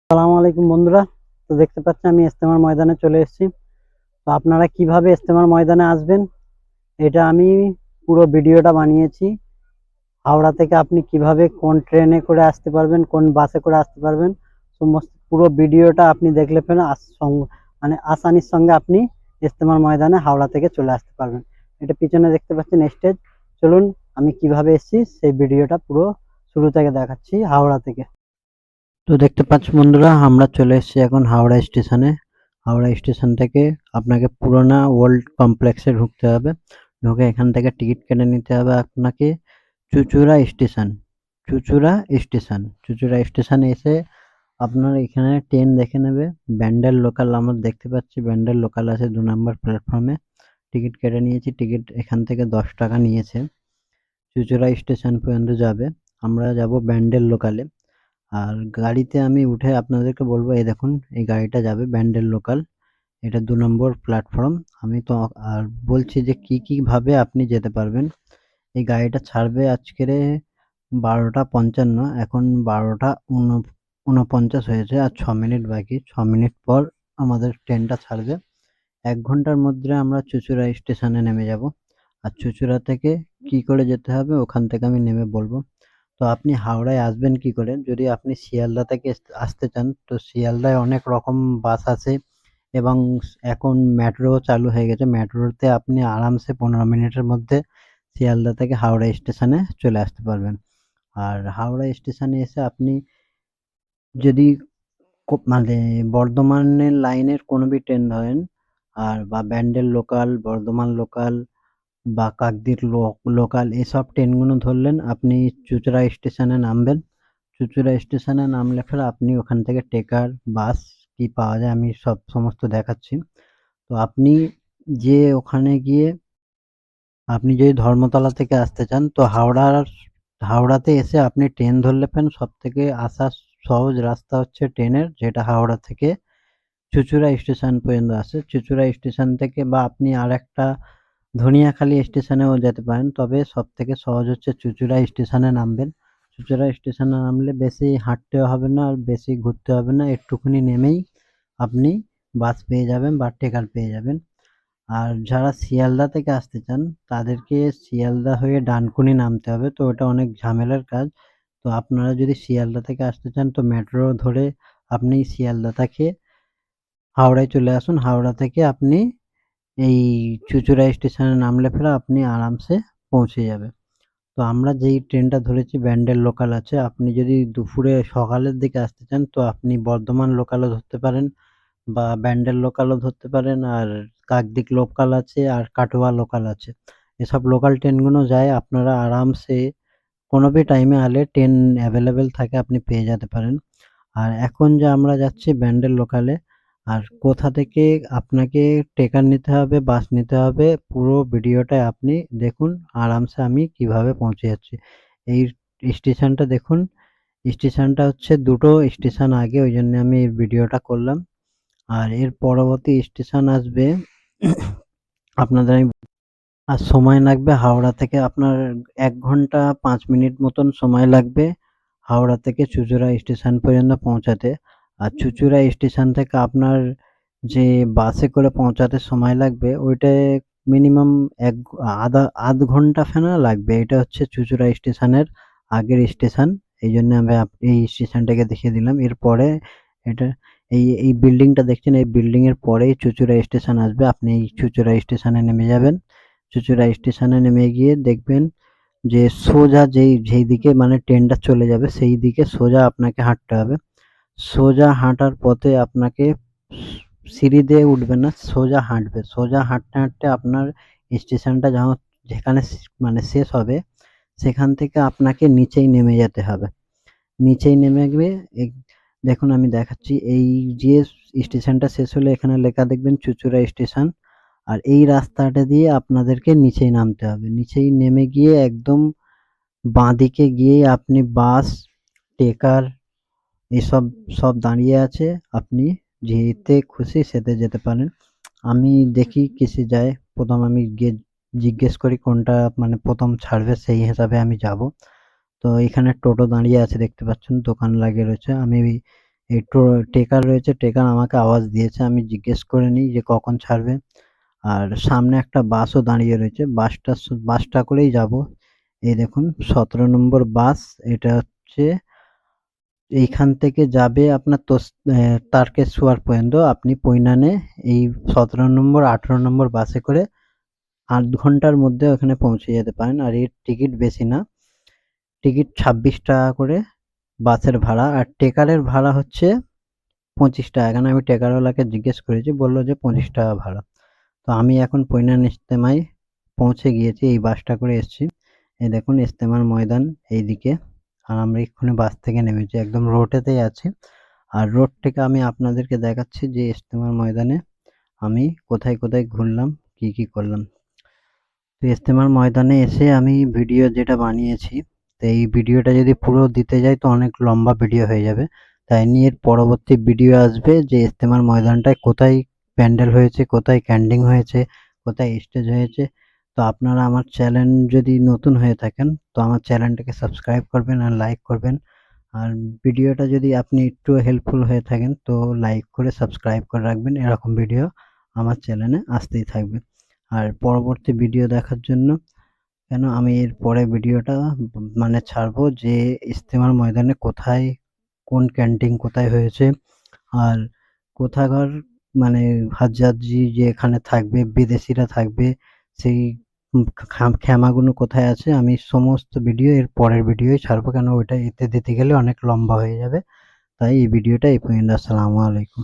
আসসালামু আলাইকুম বন্ধুরা। তো দেখতে পাচ্ছেন আমি ইজতেমার ময়দানে চলে এসেছি। তো আপনারা কিভাবে ইজতেমার ময়দানে আসবেন এটা আমি পুরো ভিডিওটা বানিয়েছি। হাওড়া থেকে আপনি কিভাবে কোন ট্রেনে করে আসতে পারবেন, কোন বাসে করে আসতে পারবেন, সমস্ত পুরো ভিডিওটা আপনি দেখলে পরে মানে আসানির সঙ্গে আপনি ইজতেমার ময়দানে হাওড়া থেকে চলে আসতে পারবেন। এটা পিছনে দেখতে পাচ্ছেন স্টেজ। চলুন আমি কিভাবে এসেছি সেই ভিডিওটা পুরো শুরু থেকে দেখাচ্ছি হাওড়া থেকে। তো দেখতে পাচ্ছ বন্ধুরা, আমরা চলে এসেছি এখন হাওড়া স্টেশনে। হাওড়া স্টেশন থেকে আপনাকে পুরোনো ওল্ড কমপ্লেক্সে ঢুকতে হবে। ঢুকে এখান থেকে টিকিট কেটে নিতে হবে আপনাকে চুঁচুড়া স্টেশন। চুঁচুড়া স্টেশনে এসে আপনার এখানে ট্রেন দেখে নেবে। ব্যান্ডেল লোকাল আমরা দেখতে পাচ্ছি, ব্যান্ডেল লোকাল আছে 2 নম্বর প্ল্যাটফর্মে। টিকিট কেটে নিয়েছি, টিকিট এখান থেকে 10 টাকা নিয়েছে। চুঁচুড়া স্টেশন পর্যন্ত যাবে, আমরা যাব ব্যান্ডেল লোকালে। আর গাড়িতে আমি উঠে আপনাদেরকে বলবো, এই দেখুন এই গাড়িটা যাবে ব্যান্ডেল লোকাল, এটা 2 নম্বর প্ল্যাটফর্ম। আমি তো আর বলছি যে কি ভাবে আপনি যেতে পারবেন। এই গাড়িটা ছাড়বে আজকের 12:55, এখন 12:49 হয়েছে, আর 6 মিনিট বাকি। 6 মিনিট পর আমাদের ট্রেনটা ছাড়বে। 1 ঘন্টার মধ্যে আমরা চুঁচুড়া স্টেশনে নেমে যাব। আর চুঁচুড়া থেকে কি করে যেতে হবে ওখান থেকে আমি নেমে বলবো। তো আপনি হাওড়ায় আসবেন কি করে? যদি আপনি শিয়ালদা থেকে আসতে চান, তো শিয়ালদায় অনেক রকম বাস আছে এবং এখন মেট্রো চালু হয়ে গেছে। মেট্রোতে আপনি আরামসে 15 মিনিটের মধ্যে শিয়ালদা থেকে হাওড়া স্টেশনে চলে আসতে পারবেন। আর হাওড়া স্টেশনে এসে আপনি যদি মানে বর্ধমানের লাইনের কোনো বি ট্রেন ধরেন, আর বা ব্যান্ডেল লোকাল, বর্ধমান লোকাল বা কাকদ্বীপ লোকাল, এসব ট্রেনগুলো ধরলেন, আপনি চুঁচুড়া স্টেশনে নামবেন। চুঁচুড়া স্টেশনে নামলে ফের আপনি ওখান থেকে টেকার, বাস কি পাওয়া যায় আমি সমস্ত দেখাচ্ছি। তো আপনি যে ওখানে গিয়ে আপনি যদি ধর্মতলা থেকে আসতে চান, তো হাওড়াতে এসে আপনি ট্রেন ধরলে পেন সব থেকে আসার সহজ রাস্তা হচ্ছে ট্রেনের, যেটা হাওড়া থেকে চুঁচুড়া স্টেশন পর্যন্ত আসে। চুঁচুড়া স্টেশন থেকে বা আপনি আরেকটা ধনিয়াখালী স্টেশনেও যেতে পারেন, তবে সব থেকে সহজ হচ্ছে চুঁচুড়া স্টেশনে নামবেন। চুঁচুড়া স্টেশনে নামলে বেশি হাঁটতে হবে না আর বেশি ঘুরতে হবে না, একটুখানি নেমেই আপনি বাস পেয়ে যাবেন বা ট্রেকার পেয়ে যাবেন। আর যারা শিয়ালদা থেকে আসতে চান তাদেরকে শিয়ালদা হয়ে ডানকুনি নামতে হবে, তো ওটা অনেক ঝামেলার কাজ। তো আপনারা যদি শিয়ালদা থেকে আসতে চান তো মেট্রো ধরে আপনি শিয়ালদা থেকে হাওড়ায় চলে আসুন। হাওড়া থেকে আপনি এই চুঁচুড়া স্টেশনে নামলে পরে আপনি আরামসে পৌঁছে যাবে। তো আমরা যেই ট্রেনটা ধরেছি ব্যান্ডেল লোকাল আছে। আপনি যদি দুপুরে সকালের দিকে আসতে চান তো আপনি বর্ধমান লোকালও ধরতে পারেন বা ব্যান্ডেল লোকালও ধরতে পারেন, আর কাকদ্বীপ লোকাল আছে আর কাটোয়া লোকাল আছে। এসব লোকাল ট্রেনগুলো যায়, আপনারা আরামসে কোনো ভি টাইমে আলে ট্রেন অ্যাভেলেবেল থাকে, আপনি পেয়ে যেতে পারেন। আর এখন যে আমরা যাচ্ছি ব্যান্ডেল লোকালে, আর কোথা থেকে আপনাকে ট্রেকার নিতে হবে, বাস নিতে হবে, পুরো ভিডিওটায় আপনি দেখুন আরামসে আমি কিভাবে পৌঁছে যাচ্ছি। এই স্টেশনটা দেখুন, স্টেশনটা হচ্ছে দুটো স্টেশন আগে, ওই জন্য আমি এই ভিডিওটা করলাম। আর এর পরবর্তী স্টেশন আসবে আপনাদের আর সময় লাগবে হাওড়া থেকে আপনার 1 ঘন্টা 5 মিনিট মতন সময় লাগবে হাওড়া থেকে চুঁচুড়া স্টেশন পর্যন্ত পৌঁছাতে। আর চুঁচুড়া স্টেশন থেকে আপনার যে বাসে করে পৌঁছাতে সময় লাগবে ওইটায় মিনিমাম আধ ঘন্টা ফেনা লাগবে। এটা হচ্ছে চুঁচুড়া স্টেশনের আগের স্টেশন, এই জন্য আমি এই স্টেশনটাকে দেখিয়ে দিলাম। এরপরে এটা এই বিল্ডিংটা দেখছেন, এই বিল্ডিং এর পরেই চুঁচুড়া স্টেশন আসবে। আপনি এই চুঁচুড়া স্টেশনে নেমে যাবেন। চুঁচুড়া স্টেশনে নেমে গিয়ে দেখবেন যে সোজা যেই দিকে মানে ট্রেনটা চলে যাবে সেই দিকে সোজা আপনাকে হাঁটতে হবে। সোজা হাঁটার পথে আপনাকে সিঁড়ি দিয়ে উঠবেন না, সোজা হাঁটবে। সোজা হাঁটতে হাঁটতে আপনার স্টেশনটা যেখানে মানে শেষ হবে সেখান থেকে আপনাকে নিচেই নেমে যেতে হবে। নিচেই নেমে গিয়ে দেখুন আমি দেখাচ্ছি, এই যে স্টেশনটা শেষ হলে এখানে লেখা দেখবেন চুঁচুড়া স্টেশন। আর এই রাস্তাটা দিয়ে আপনাদেরকে নিচেই নামতে হবে। নিচেই নেমে গিয়ে একদম বাঁদিকে গিয়ে আপনি বাস, ট্রেকার এসব সব দাঁড়িয়ে আছে, আপনি যেতে খুশি সেতে যেতে পারেন। আমি দেখি কিসে যায়, প্রথম আমি গিয়ে জিজ্ঞেস করি কোনটা মানে প্রথম ছাড়বে, সেই হিসাবে আমি যাব। তো এখানে টোটো দাঁড়িয়ে আছে দেখতে পাচ্ছেন, দোকান লাগিয়ে রয়েছে। আমি এই টেকার রয়েছে, টেকার আমাকে আওয়াজ দিয়েছে, আমি জিজ্ঞেস করে নিই যে কখন ছাড়বে। আর সামনে একটা বাসও দাঁড়িয়ে রয়েছে, বাসটা করেই যাব। এই দেখুন 17 নম্বর বাস, এটা হচ্ছে এইখান থেকে যাবে আপনার তারকেশ্বর পর্যন্ত। আপনি পৈনানে এই 17 নম্বর 18 নম্বর বাসে করে 8 ঘন্টার মধ্যে ওখানে পৌঁছে যেতে পারেন। আর এর টিকিট বেশি না, টিকিট 26 টাকা করে বাসের ভাড়া, আর টেকারের ভাড়া হচ্ছে 25 টাকা। কেন আমি টেকারওয়ালাকে জিজ্ঞেস করেছি, বললো যে 25 টাকা ভাড়া। তো আমি এখন পৈনান ইজতেমায় পৌঁছে গিয়েছি, এই বাসটা করে এসেছি। এই দেখুন ইজতেমার ময়দান এইদিকে, আর আমরা এক্ষুনি বাস থেকে নেমেছি, একদম রোডেতেই আছি। আর রোড থেকে আমি আপনাদেরকে দেখাচ্ছি যে ইজতেমার ময়দানে আমি কোথায় কোথায় ঘুরলাম, কি কি করলাম। তো ইজতেমার ময়দানে এসে আমি ভিডিও যেটা বানিয়েছি, তো এই ভিডিওটা যদি পুরো দিতে যাই তো অনেক লম্বা ভিডিও হয়ে যাবে। তাই নিয়ে এর পরবর্তী ভিডিও আসবে যে ইজতেমার ময়দানটায় কোথায় প্যান্ডেল হয়েছে, কোথায় ক্যান্ডিং হয়েছে, কোথায় স্টেজ হয়েছে। তো আপনারা আমার চ্যানেল যদি নতুন হয়ে থাকেন তো আমার চ্যানেলটাকে সাবস্ক্রাইব করবেন আর লাইক করবেন। আর ভিডিওটা যদি আপনি একটু হেল্পফুল হয়ে থাকেন তো লাইক করে সাবস্ক্রাইব করে রাখবেন, এরকম ভিডিও আমার চ্যানেলে আসতেই থাকবে। আর পরবর্তী ভিডিও দেখার জন্য কেন আমি এর পরে ভিডিওটা মানে ছাড়বো যে ইজতেমার ময়দানে কোথায় কোন ক্যান্টিন কোথায় হয়েছে, আর কোথাকার মানে হাজযাত্রী যে এখানে থাকবে, বিদেশিরা থাকবে, সেই খেমাগুলো কোথায় আছে, আমি সমস্ত ভিডিও এর পরের ভিডিওই ছাড়বো। কেন ওইটা এতে দিতে গেলে অনেক লম্বা হয়ে যাবে। তাই এই ভিডিওটা এই পর্যন্ত। আসসালামু আলাইকুম।